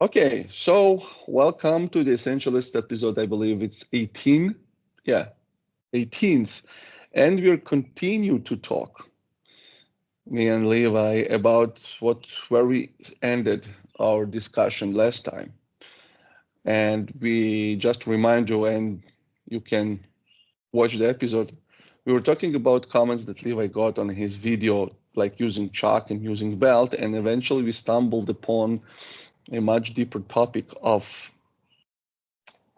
Okay, so welcome to the Essentialist episode. I believe it's 18. Yeah, 18th. And we'll continue to talk, me and Levi, about where we ended our discussion last time. And we just remind you, and you can watch the episode. We were talking about comments that Levi got on his video, like using chalk and using belt, and eventually we stumbled upon a much deeper topic of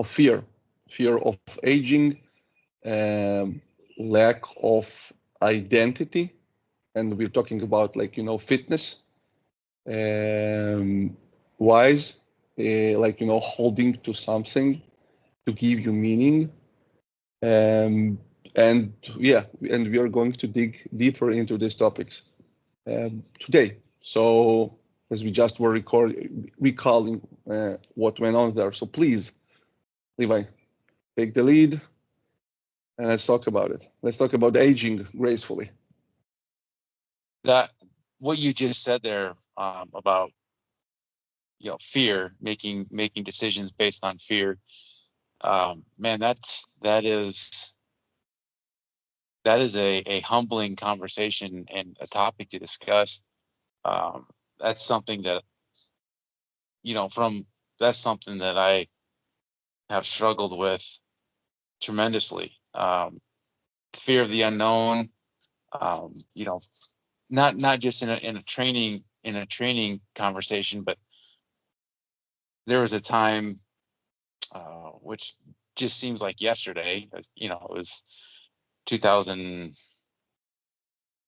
fear of aging, lack of identity, and we're talking about fitness, wise, holding to something to give you meaning, um, and yeah, and we are going to dig deeper into these topics today. So as we just were recalling what went on there, so please, Levi, take the lead. And let's talk about it. Let's talk about aging gracefully. That what you just said there about fear, making decisions based on fear. Man, that is a humbling conversation and a topic to discuss. Um, that's something that that's something that I have struggled with tremendously. Fear of the unknown. Um, you know, not just in a training conversation, but there was a time which just seems like yesterday. It was 2000,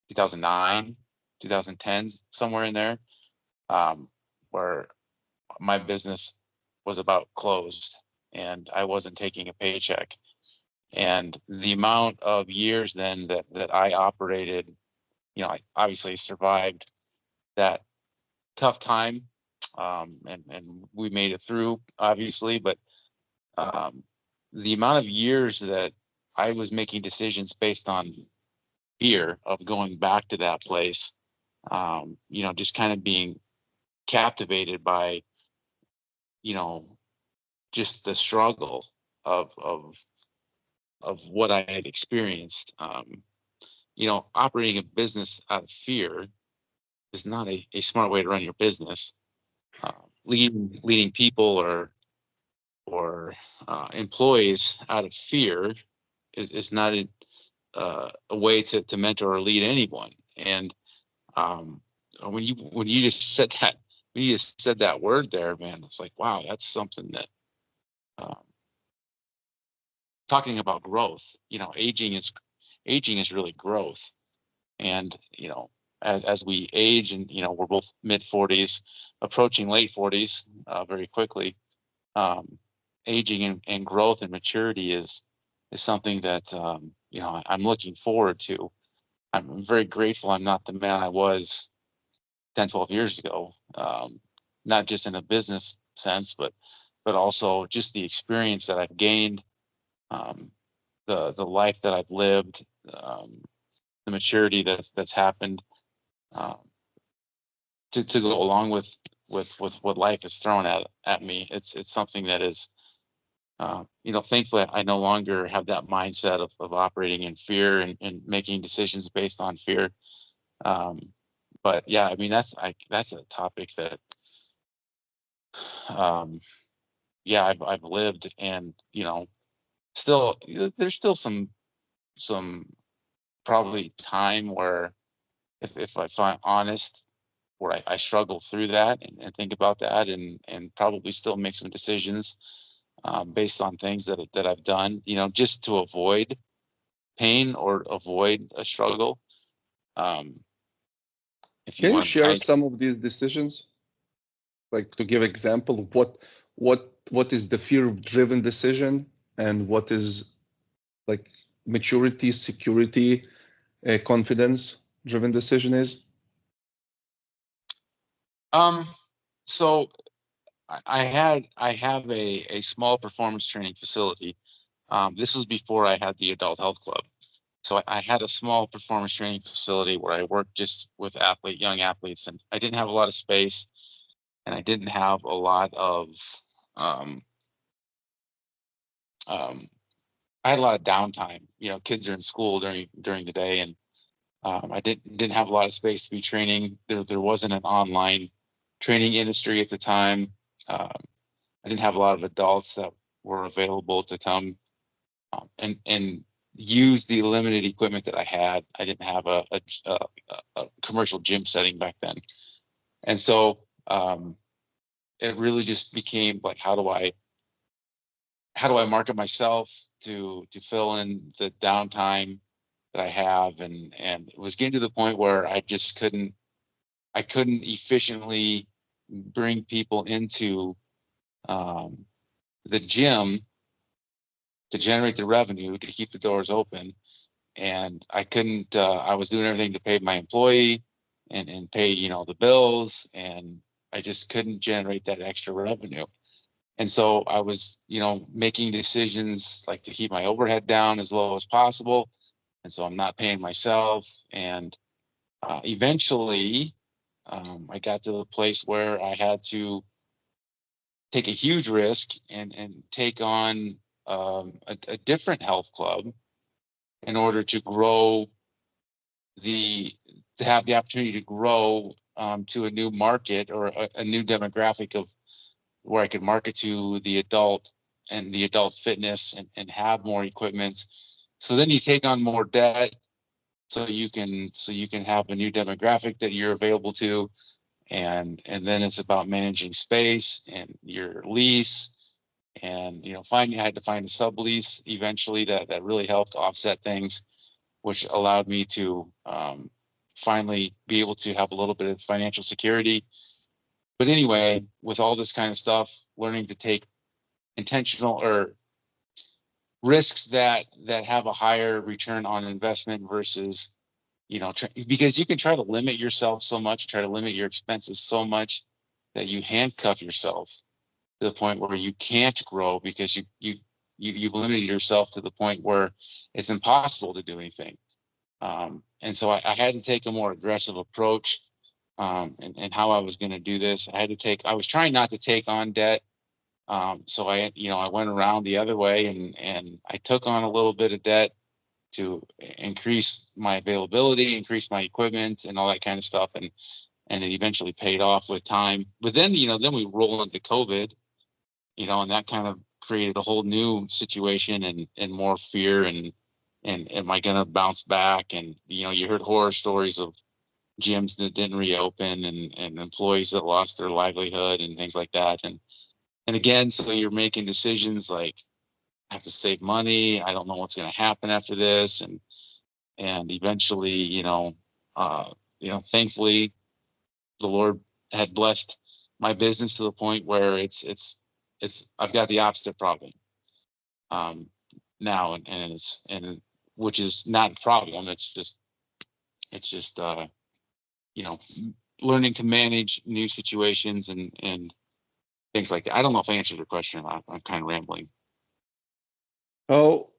2009, 2010, somewhere in there, where my business was about closed and I wasn't taking a paycheck. And the amount of years then that I operated, I obviously survived that tough time, and we made it through, obviously, but um, the amount of years that I was making decisions based on fear of going back to that place, just kind of being captivated by, you know, just the struggle of of of what I had experienced. Operating a business out of fear is not a smart way to run your business. Leading people or employees out of fear is not a way to mentor or lead anyone. And um, when you just said that when you just said that word there, man, it's like, wow, that's something that um, talking about growth. Aging is really growth. And as we age, and we're both mid 40s, approaching late 40s very quickly. um, Aging and growth and maturity is something that I'm looking forward to. I'm very grateful I'm not the man I was 10, 12 years ago, not just in a business sense, but also just the experience that I've gained, um, the life that I've lived, the maturity that's happened, um, to go along with what life has thrown at me. It's something that is, thankfully, I no longer have that mindset of operating in fear and making decisions based on fear. Um, but yeah, I mean, that's a topic that, um, yeah, I've lived, and still, there's still some probably time where, if I find honest, where I struggle through that and think about that, and probably still make some decisions based on things that I've done, just to avoid pain or avoid a struggle. Um, if you Can you want, share some of these decisions? Like to give example of what is the fear-driven decision and what is like maturity, security, confidence-driven decision is? um, so I have a small performance training facility. This was before I had the adult health club. So I had a small performance training facility where I worked just with young athletes, and I didn't have a lot of space. and I didn't have a lot of I had a lot of downtime. Kids are in school during the day, and I didn't have a lot of space to be training. There wasn't an online training industry at the time. I didn't have a lot of adults that were available to come and use the limited equipment that I had. I didn't have a commercial gym setting back then, and so it really just became like, how do I market myself to fill in the downtime that I have, and it was getting to the point where I just couldn't efficiently bring people into the gym to generate the revenue to keep the doors open, and I couldn't. I was doing everything to pay my employee and pay the bills, and I just couldn't generate that extra revenue. And so I was making decisions like to keep my overhead down as low as possible, and so I'm not paying myself. And eventually, I got to the place where I had to take a huge risk and take on a different health club in order to grow to have the opportunity to grow to a new market or a new demographic of where I could market to the adult and the adult fitness and have more equipment. So then you take on more debt so you can have a new demographic that you're available to. And then it's about managing space and your lease, and I had to find a sublease eventually that really helped offset things, which allowed me to finally be able to have a little bit of financial security. But anyway, with all this kind of stuff, learning to take intentional or risks that have a higher return on investment versus because you can try to limit yourself so much, try to limit your expenses so much that you handcuff yourself to the point where you can't grow because you've limited yourself to the point where it's impossible to do anything. And so I had to take a more aggressive approach and how I was going to do this. I was trying not to take on debt. So I went around the other way and I took on a little bit of debt to increase my availability, increase my equipment and all that kind of stuff. And it eventually paid off with time. But then, then we roll into COVID, and that kind of created a whole new situation and more fear and am I going to bounce back? And, you heard horror stories of gyms that didn't reopen and employees that lost their livelihood and things like that. And again, so you're making decisions like, I have to save money. I don't know what's going to happen after this. And eventually, thankfully the Lord had blessed my business to the point where I've got the opposite problem now, and which is not a problem. It's just learning to manage new situations and things like that. I don't know if I answered your question or not. I'm kind of rambling. Oh,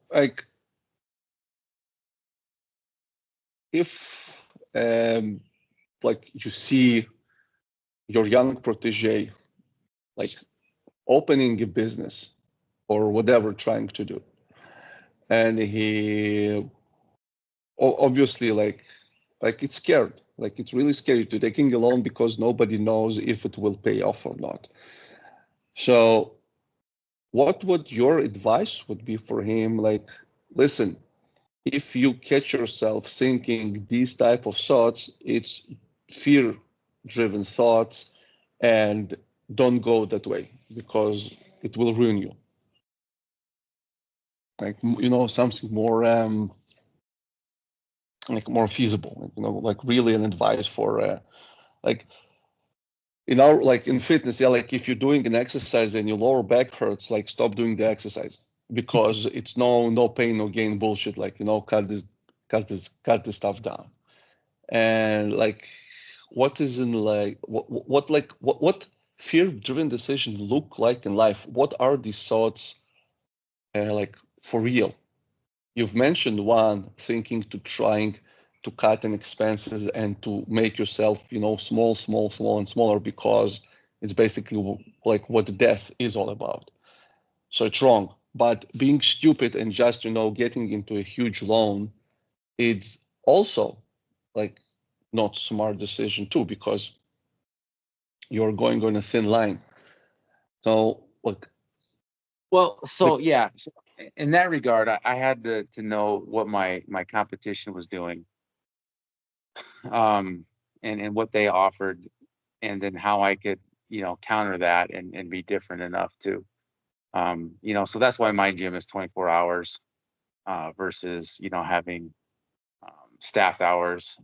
if you see your young protege opening a business or whatever, trying to do, and he obviously it's scared, it's really scary to taking a loan because nobody knows if it will pay off or not. So what would your advice would be for him? Listen, if you catch yourself thinking these type of thoughts, it's fear-driven thoughts, and don't go that way because it will ruin you. Something more more feasible, really an advice for in fitness, if you're doing an exercise and your lower back hurts, stop doing the exercise because it's no pain, no gain bullshit. Cut this stuff down. And what is in what fear-driven decisions look like in life? What are these thoughts for real? You've mentioned one, thinking to trying to cut in expenses and to make yourself, small and smaller because It's basically like what death is all about. So it's wrong. But being stupid and just, getting into a huge loan, it's also like not smart decision too, because you're going on a thin line. So look. Well, so yeah, so in that regard, I had to know what my competition was doing, and what they offered, and then how I could, counter that and be different enough to, so that's why my gym is 24 hours, versus, having, staffed hours.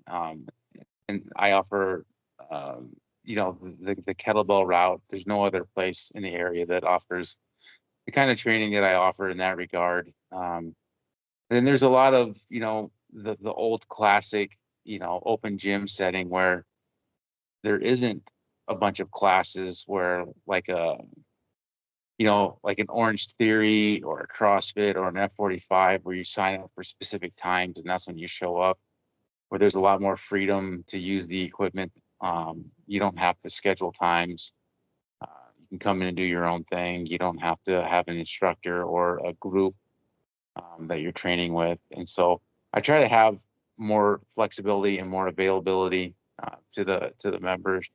And I offer, the kettlebell route. There's no other place in the area that offers the kind of training that I offer in that regard. And then there's a lot of, the old classic, open gym setting where there isn't a bunch of classes where like like an Orange Theory or a CrossFit or an F45 where you sign up for specific times and that's when you show up, where there's a lot more freedom to use the equipment. You don't have to schedule times. You can come in and do your own thing. You don't have to have an instructor or a group, that you're training with. And so I try to have more flexibility and more availability, to the members,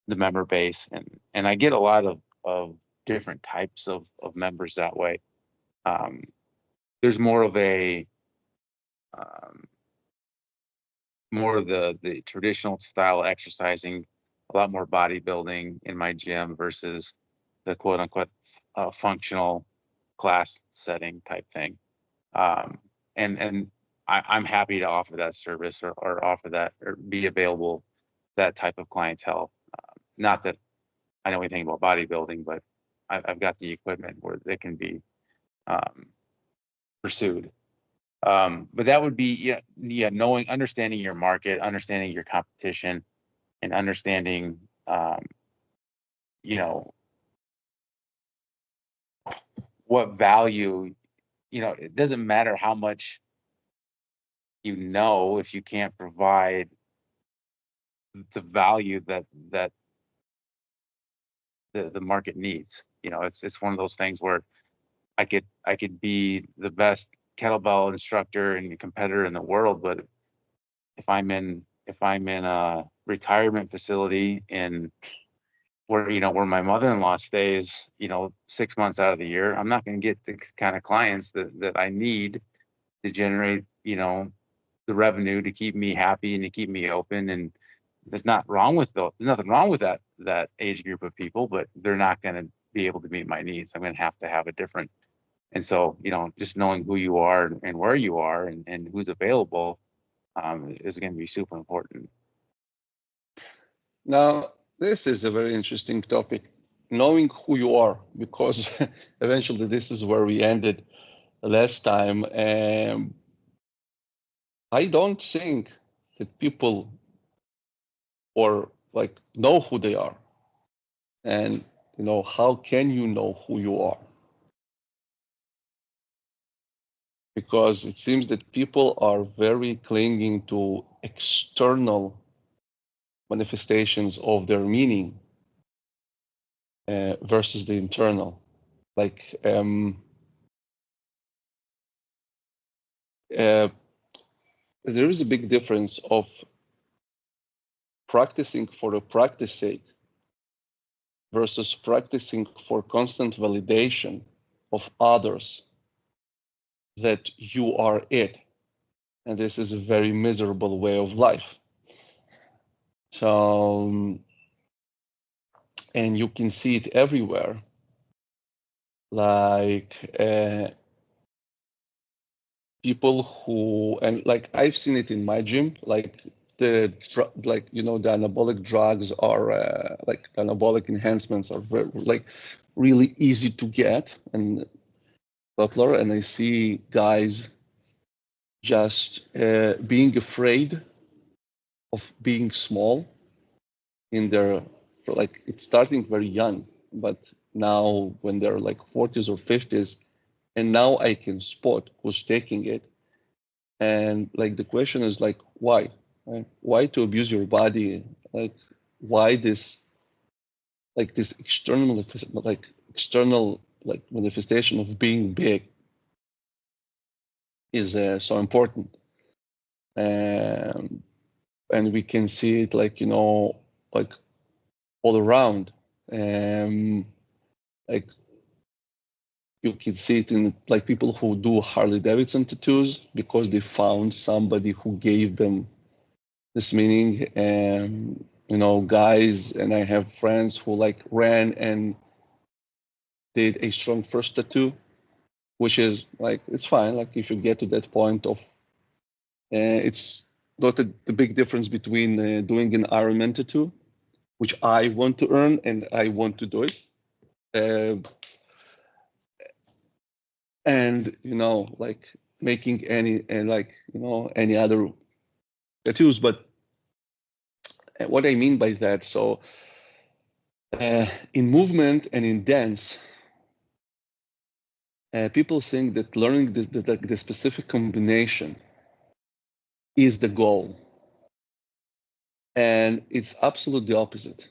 the member base, and I get a lot of different types of members that way. There's more of a, um, more of the traditional style exercising, a lot more bodybuilding in my gym versus the quote unquote, functional class setting type thing. Um, and I'm happy to offer that service, or offer that, or be available, that type of clientele. Not that I know anything about bodybuilding, but I've got the equipment where they can be, um, pursued. But that would be, yeah, knowing, understanding your market, understanding your competition, and understanding, you know, what value, it doesn't matter how much if you can't provide the value that the market needs. It's one of those things where I could be the best kettlebell instructor and competitor in the world, but if I'm in a retirement facility in where my mother-in-law stays, 6 months out of the year, I'm not going to get the kind of clients that I need to generate, the revenue to keep me happy and to keep me open. And there's nothing wrong with that age group of people, but they're not going to be able to meet my needs. I'm going to have a different. And so, just knowing who you are and where you are and who's available, is going to be super important. Now, this is a very interesting topic, knowing who you are, because eventually this is where we ended last time. I don't think that people or like know who they are. And how can you know who you are? Because it seems that people are very clinging to external manifestations of their meaning, versus the internal. Like, there is a big difference of practicing for a practice sake versus practicing for constant validation of others that you are it. And this is a very miserable way of life. So, and you can see it everywhere. Like, people who, and like I've seen it in my gym, like the anabolic drugs are, like anabolic enhancements are very, like really easy to get and butler, and I see guys just, being afraid of being small in their, like it's starting very young, but now when they're like 40s or 50s, and now I can spot who's taking it. And like the question is like, why? Right? Why to abuse your body? Like, why this like this external manifestation of being big is so important. And we can see it like all around. Like you can see it in like people who do Harley Davidson tattoos because they found somebody who gave them this meaning. And guys, and I have friends who like ran and did a strong first tattoo, which is like it's fine. Like if you get to that point of, it's not the big difference between doing an Ironman tattoo, which I want to earn and I want to do it. And like making any and like any other tattoos. But what I mean by that, so in movement and in dance, people think that learning the specific combination is the goal, and it's absolutely the opposite.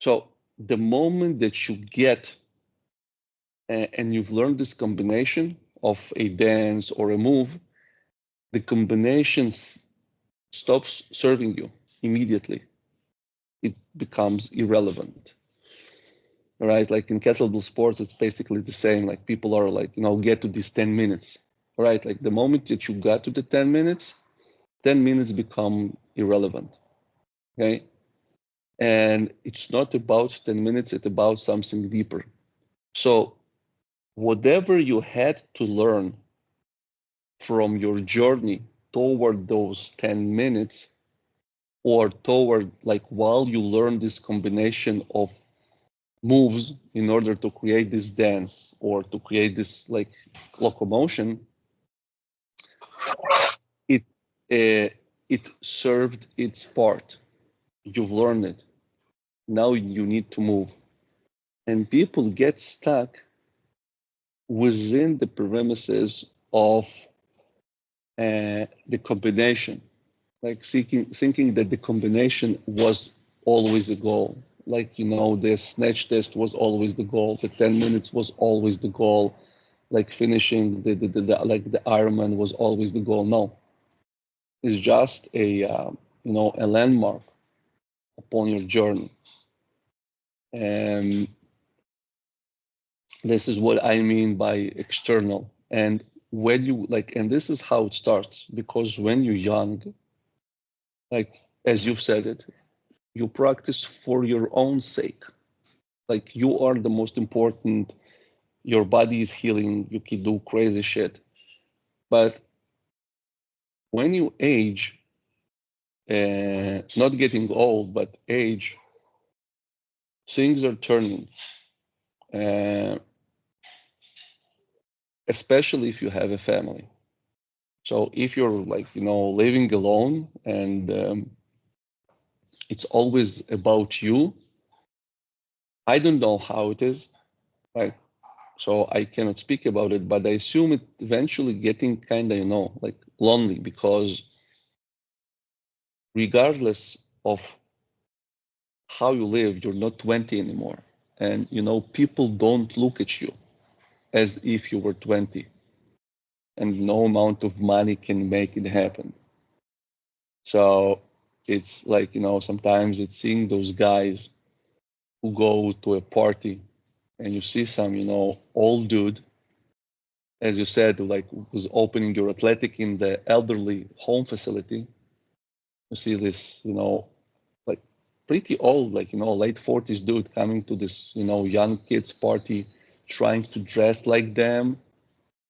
So the moment that you get and you've learned this combination of a dance or a move, the combination stops serving you immediately. It becomes irrelevant. All right, like in kettlebell sports, it's basically the same. Like people are like, get to these 10 minutes. All right, like the moment that you got to the 10 minutes, 10 minutes become irrelevant. Okay. And it's not about 10 minutes, it's about something deeper. So whatever you had to learn from your journey toward those 10 minutes, or toward like while you learn this combination of moves in order to create this dance or to create this like locomotion, it it served its part. You've learned it. Now you need to move. And people get stuck within the premises of the combination, like thinking that the combination was always the goal. Like, the snatch test was always the goal. The 10 minutes was always the goal. Like finishing like the Ironman was always the goal. No, it's just a landmark upon your journey. And this is what I mean by external. And when you like, and this is how it starts, because when you're young, like as you've said it, you practice for your own sake. Like you are the most important. Your body is healing. You can do crazy shit. But when you age, not getting old, but age, things are turning. Especially if you have a family. So if you're like, living alone and it's always about you, I don't know how it is, right? So I cannot speak about it, but I assume it eventually getting kind of, like lonely, because regardless of how you live, you're not 20 anymore. And, people don't look at you as if you were 20, and no amount of money can make it happen. So it's like, sometimes it's seeing those guys who go to a party and you see some, old dude, as you said, like was opening your athletic in the elderly home facility. You see this, like pretty old, like, late 40s dude coming to this, young kids party, trying to dress like them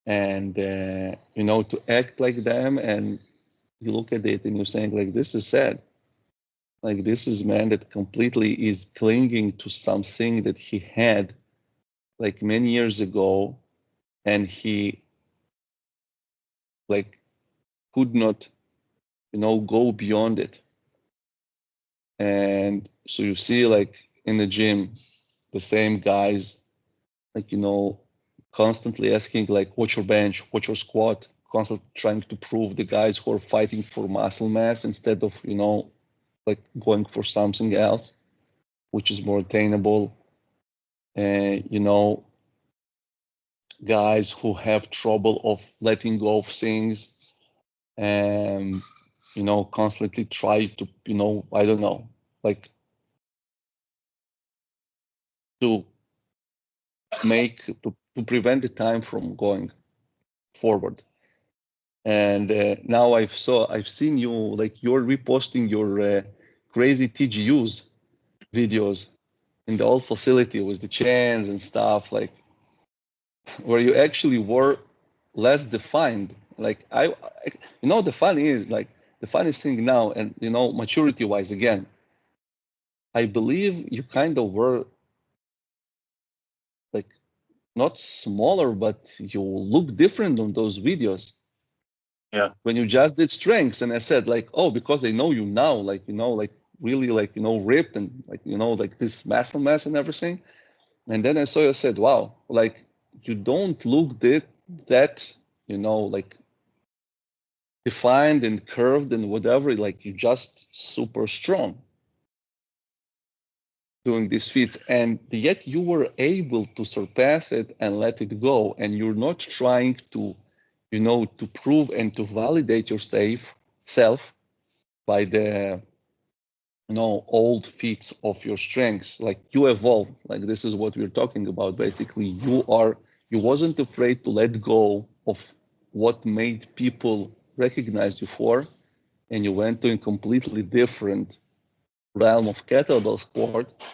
and, to act like them. And you look at it and you're saying like, this is sad. Like this is man that completely is clinging to something that he had like many years ago, and he like could not, go beyond it. And so you see like in the gym, the same guys, like, constantly asking like, what's your bench, what's your squat, constantly trying to prove the guys who are fighting for muscle mass instead of, like going for something else. which is more attainable. You know, guys who have trouble of letting go of things and, you know, constantly try to, you know, I don't know, like to to prevent the time from going forward. And now I've seen you, like you're reposting your crazy TGUs videos in the old facility with the chains and stuff, like where you actually were less defined. Like you know, the funny is like the funniest thing now, and you know, maturity wise, again, I believe you kind of were like not smaller, but you look different on those videos. Yeah. When you just did strengths, and I said like, oh, because I know you now, like you know, like really like you know, ripped and like you know, like this muscle mass and everything. And then I saw you, I said, wow, like you don't look that you know, like defined and curved and whatever, like you just super strong doing these feats, and yet you were able to surpass it and let it go, and you're not trying to, you know, to prove and to validate your self by the, you know, old feats of your strengths. Like you evolve, like this is what we're talking about. Basically, you wasn't afraid to let go of what made people recognize you for, and you went to a completely different realm of kettlebell sport.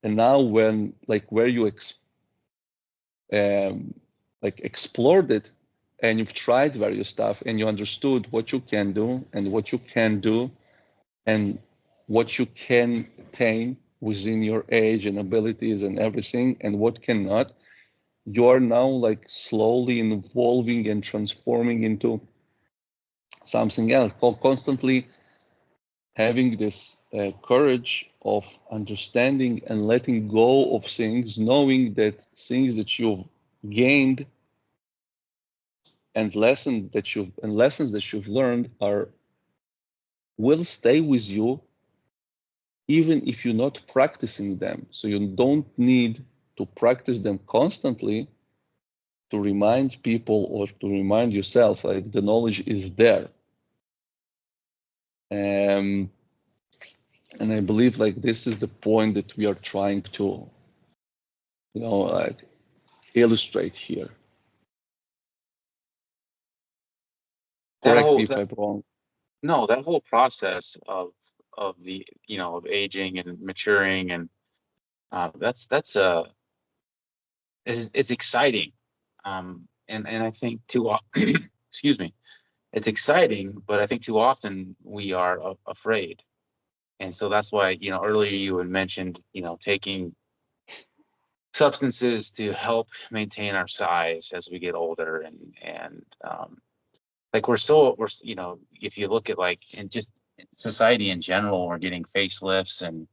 And now when like where you um, like explored it, and you've tried various stuff and you understood what you can do and what you can do and what you can attain within your age and abilities and everything and what cannot, you are now like slowly evolving and transforming into something else, constantly having this courage of understanding and letting go of things, knowing that things that you've gained and lessons that you've learned are will stay with you even if you're not practicing them. So you don't need to practice them constantly to remind people or to remind yourself like the knowledge is there. Um, and I believe like this is the point that we are trying to, you know, like illustrate here. That Correct me whole if that I'm wrong. no, that whole process of the, you know, of aging and maturing, and that's it's exciting. And I think too often, excuse me, it's exciting, but I think too often we are afraid. And so that's why, you know, earlier you had mentioned, you know, taking substances to help maintain our size as we get older. And like we're, you know, if you look at like in just society in general, we're getting facelifts and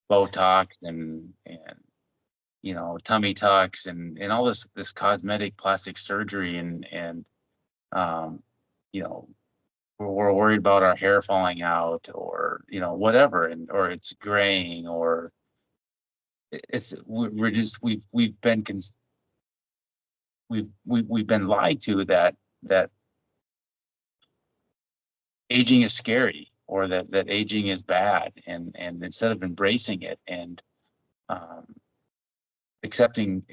Botox and you know, tummy tucks and all this cosmetic plastic surgery and um, you know, we're worried about our hair falling out or, you know, whatever, and or it's graying or it's we're just we've been lied to that aging is scary or that aging is bad, and instead of embracing it and um, accepting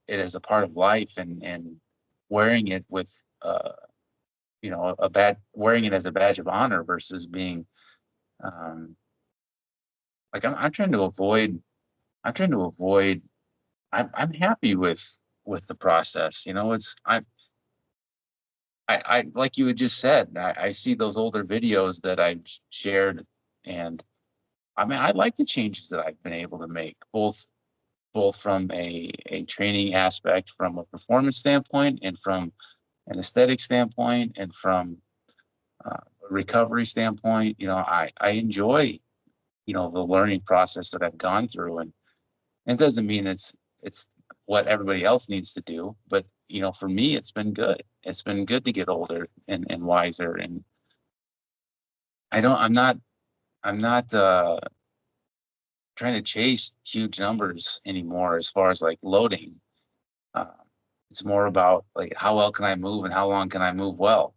it as a part of life and wearing it with you know, wearing it as a badge of honor versus being um, like I'm trying to avoid I'm trying to avoid I'm happy with the process. You know, it's I like you had just said, I see those older videos that I've shared, and I mean I like the changes that I've been able to make, both from a training aspect, from a performance standpoint, and from an aesthetic standpoint, and from a recovery standpoint. You know, I enjoy, you know, the learning process that I've gone through, and it doesn't mean it's what everybody else needs to do, but you know, for me, it's been good. It's been good to get older and wiser, and I'm not trying to chase huge numbers anymore as far as like loading. It's more about like how well can I move and how long can I move well.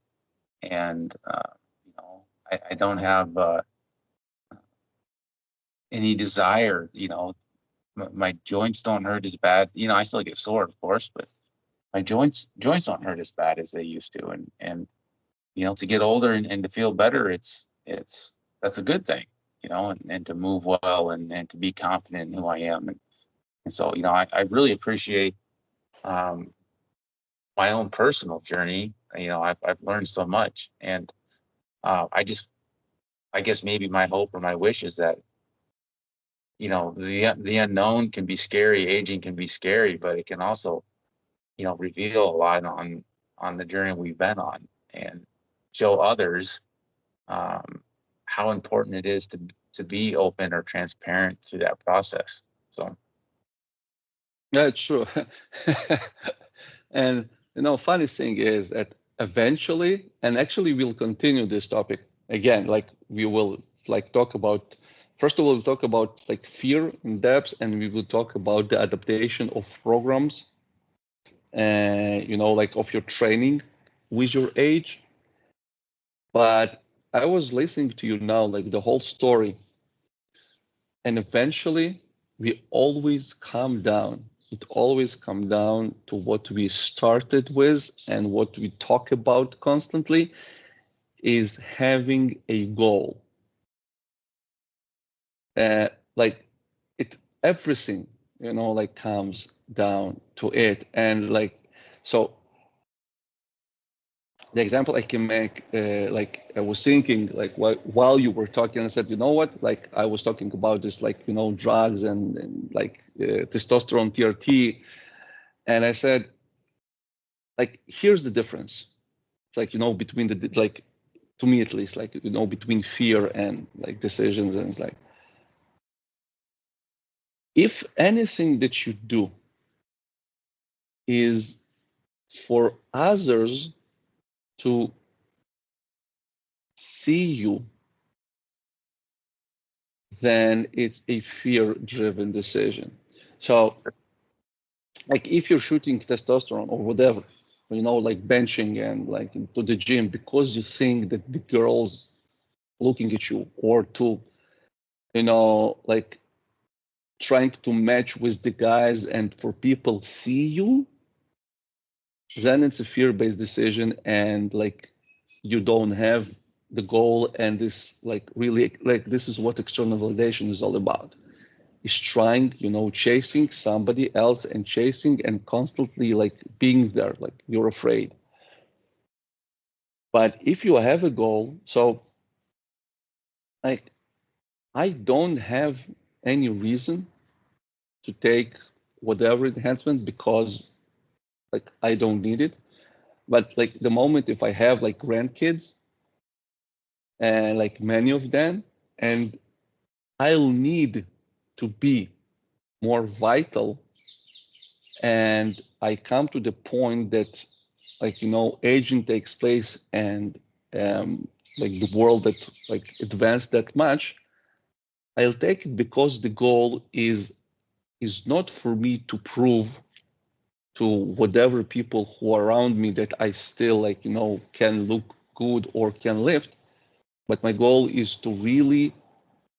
And I don't have any desire. My joints don't hurt as bad. I still get sore, of course, but my joints don't hurt as bad as they used to. And to get older and to feel better, that's a good thing. And to move well and to be confident in who I am. And so, I really appreciate my own personal journey. I've learned so much, and I guess maybe my hope or my wish is that the unknown can be scary. Aging can be scary, but it can also reveal a lot on the journey we've been on, and show others how important it is to be open or transparent through that process. So Yeah, it's true. And funny thing is that eventually, and actually we'll continue this topic again, like we will like talk about, first of all, we'll talk about like fear in depth, and we will talk about the adaptation of programs, like of your training with your age. But I was listening to you now, like the whole story, and eventually we always come down. It always come down to what we started with and what we talk about constantly is having a goal. Like it, everything, like comes down to it. And like, so the example I can make, like I was thinking, like while you were talking, I said, you know what? Like I was talking about this, like drugs and like testosterone, TRT, and I said, like here's the difference. It's like between the like, to me at least, like between fear and like decisions, and it's like if anything that you do is for others to see you, then it's a fear-driven decision. So, like if you're shooting testosterone or whatever, like benching and like to the gym because you think that the girls looking at you, or to, like trying to match with the guys and for people see you, then it's a fear-based decision, and like you don't have the goal. And this like really, like this is what external validation is all about, is trying, chasing somebody else and chasing and constantly like being there, like you're afraid. But if you have a goal, so like I don't have any reason to take whatever enhancement because like I don't need it. But like the moment if I have like grandkids, and like many of them, and I'll need to be more vital, and I come to the point that like aging takes place, and like the world that like advanced that much, I'll take it because the goal is not for me to prove to whatever people who are around me that I still like can look good or can lift, but my goal is to really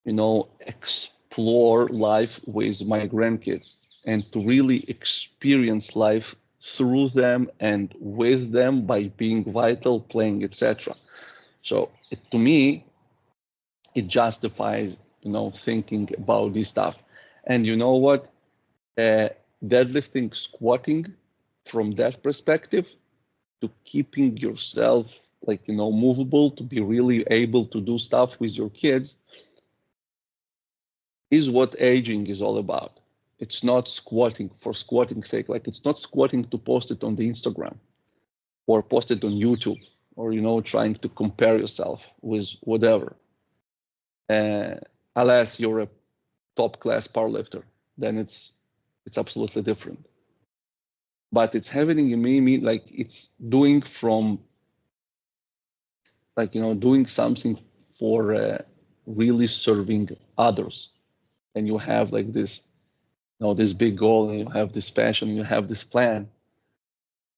explore life with my grandkids and to really experience life through them and with them by being vital, playing, etc. So to me, it justifies, thinking about this stuff. And you know what? Uh, Deadlifting, squatting, from that perspective, to keeping yourself like movable, to be really able to do stuff with your kids, is what aging is all about. It's not squatting for squatting's sake. Like it's not squatting to post it on the Instagram or post it on YouTube, or trying to compare yourself with whatever. Uh, Unless you're a top class powerlifter, then it's absolutely different. But it's happening in me like it's doing from like doing something for really serving others. and you have like this, this big goal, and you have this passion, and you have this plan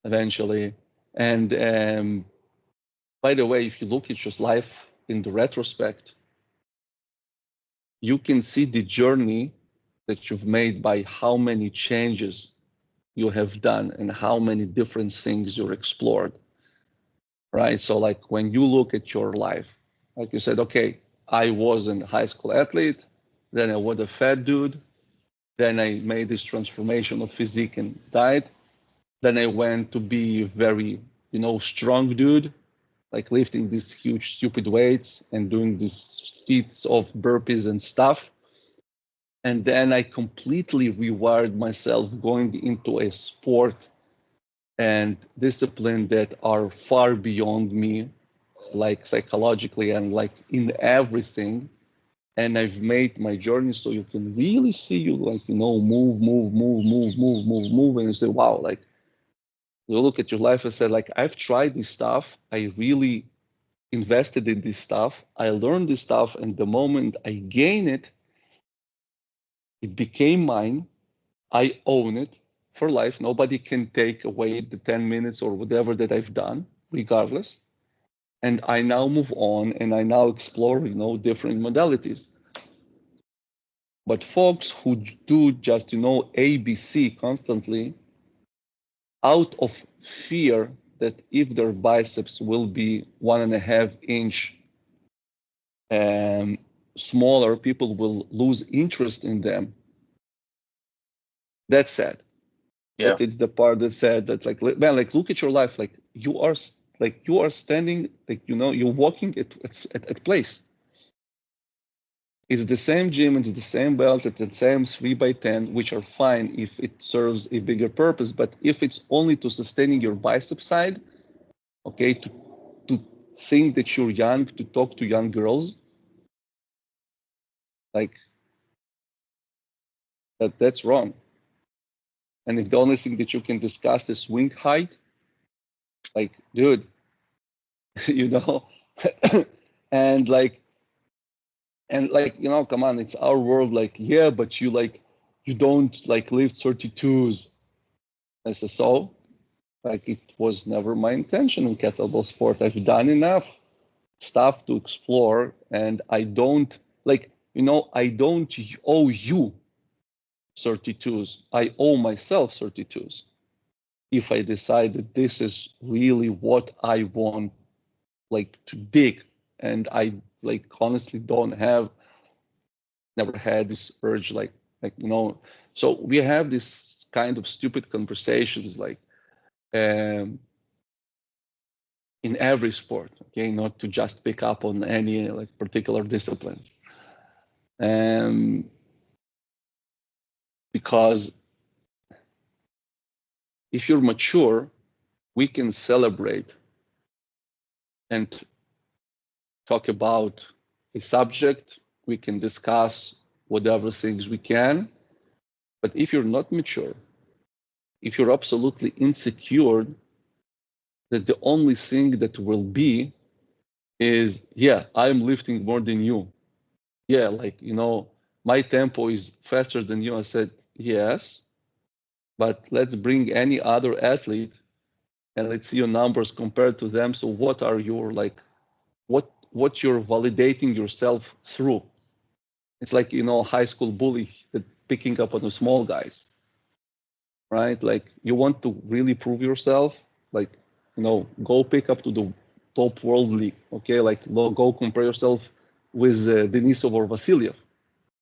eventually. And by the way, if you look at your life in the retrospect, you can see the journey that you've made by how many changes you have done and how many different things you're explored, right? So like when you look at your life, like you said, okay, I was a high school athlete, then I was a fat dude, then I made this transformation of physique and diet, then I went to be very, strong dude, like lifting these huge stupid weights and doing these feats of burpees and stuff. And then I completely rewired myself going into a sport and discipline that are far beyond me, like psychologically and like in everything. And I've made my journey so you can really see you like, move. And you say, wow, like you look at your life and say, like, I've tried this stuff. I really invested in this stuff. I learned this stuff. And the moment I gain it, it became mine. I own it for life. Nobody can take away the 10 minutes or whatever that I've done, regardless. And I now move on and I now explore, different modalities. But folks who do just, ABC constantly out of fear that if their biceps will be 1.5 inch smaller, people will lose interest in them. That's sad. Yeah. That it's the part that said that like, man, like look at your life, like you are standing, like you're walking at place. It's the same gym, it's the same belt, it's the same 3x10, which are fine if it serves a bigger purpose. But if it's only to sustaining your bicep side, okay, to think that you're young, to talk to young girls, like that's wrong. And if the only thing that you can discuss is swing height, like, dude, you know, and like, come on, it's our world. Like, yeah, but you don't like lift 32s. I said, so, like, it was never my intention in kettlebell sport. I've done enough stuff to explore, and I don't I don't owe you 32s. I owe myself 32s. If I decide that this is really what I want, like to dig, and I like honestly don't have never had this urge so we have this kind of stupid conversations like um in every sport, okay, not to just pick up on any like particular discipline, um because if you're mature we can celebrate and talk about a subject, we can discuss whatever things we can. But if you're not mature, if you're absolutely insecure that the only thing that will be is, yeah, I'm lifting more than you. Yeah, like, my tempo is faster than you. I said, yes, but let's bring any other athlete and let's see your numbers compared to them. So what are your like, what you're validating yourself through? It's like, high school bully that picking up on the small guys, right? Like you want to really prove yourself, like, go pick up to the top world league, okay? Like go compare yourself with Denisov or Vasilyev.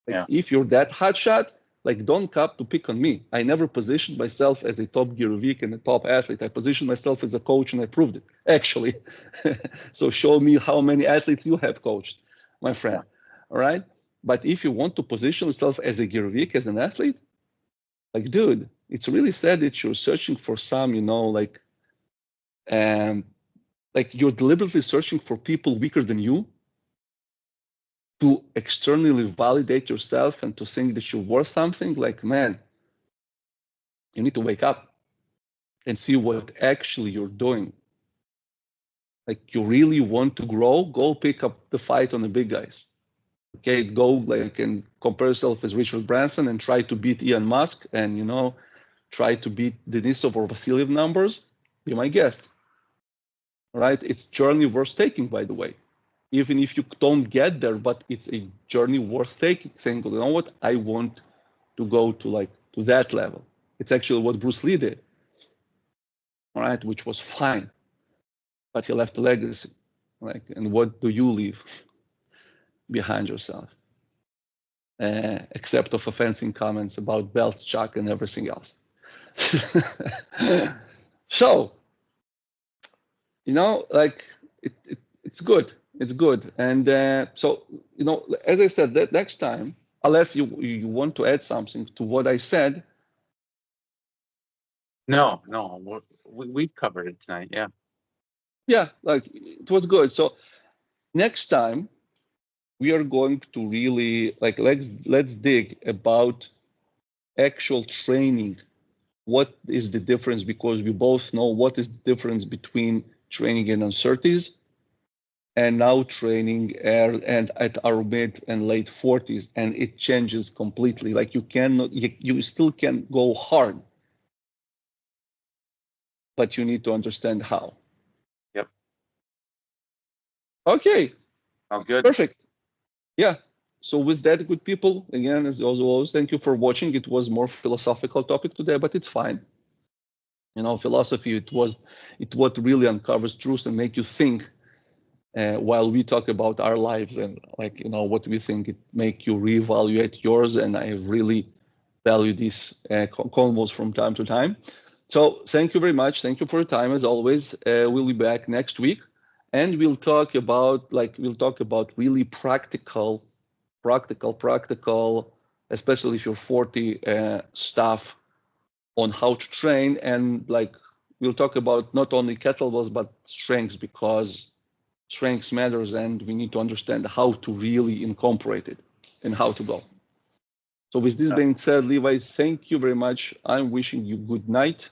Like Yeah. if you're that hot shot, like don't come to pick on me. I never positioned myself as a top Girovic and a top athlete. I positioned myself as a coach and I proved it, actually. So show me how many athletes you have coached, my friend. Yeah. All right? But if you want to position yourself as a Girovic, as an athlete, like, dude, it's really sad that you're searching for some, um, like you're deliberately searching for people weaker than you to externally validate yourself and to think that you're worth something. Like, man, you need to wake up and see what actually you're doing. Like, you really want to grow, go pick up the fight on the big guys. Okay, go like and compare yourself with Richard Branson and try to beat Elon Musk and try to beat Denisov or Vasiliev numbers. Be my guest. Right? It's journey worth taking, by the way. Even if you don't get there, but it's a journey worth taking. Saying, you know what, I want to go to that level. It's actually what Bruce Lee did, right? Which was fine, but he left a legacy. And what do you leave behind yourself? Except of offending comments about belts, Chuck, and everything else. So, it's good. It's good. And so, as I said, that next time, unless you want to add something to what I said. No, we've covered it tonight. Yeah. Yeah, it was good. So next time we are going to really let's dig about actual training. What is the difference? Because we both know what is the difference between training in uncertainties and now training and at our mid and late 40s, and it changes completely. Like you still can go hard, but you need to understand how. Yep. Okay. Sounds good. Perfect. Yeah. So with that, good people, again, as always, thank you for watching. It was more philosophical topic today, but it's fine. Philosophy, it what really uncovers truth and make you think while we talk about our lives and what we think, it make you reevaluate yours. And I really value these convos from time to time. So thank you very much. Thank you for your time as always. We'll be back next week, and we'll talk about really practical, especially if you're 40, stuff on how to train. And we'll talk about not only kettlebells but strengths, because strengths matters and we need to understand how to really incorporate it and how to go. So with this being said, Levi, thank you very much. I'm wishing you good night.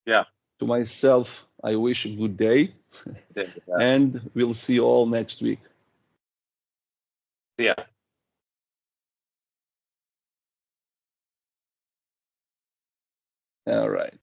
Yeah. To myself, I wish a good day. And we'll see you all next week. See ya. All right.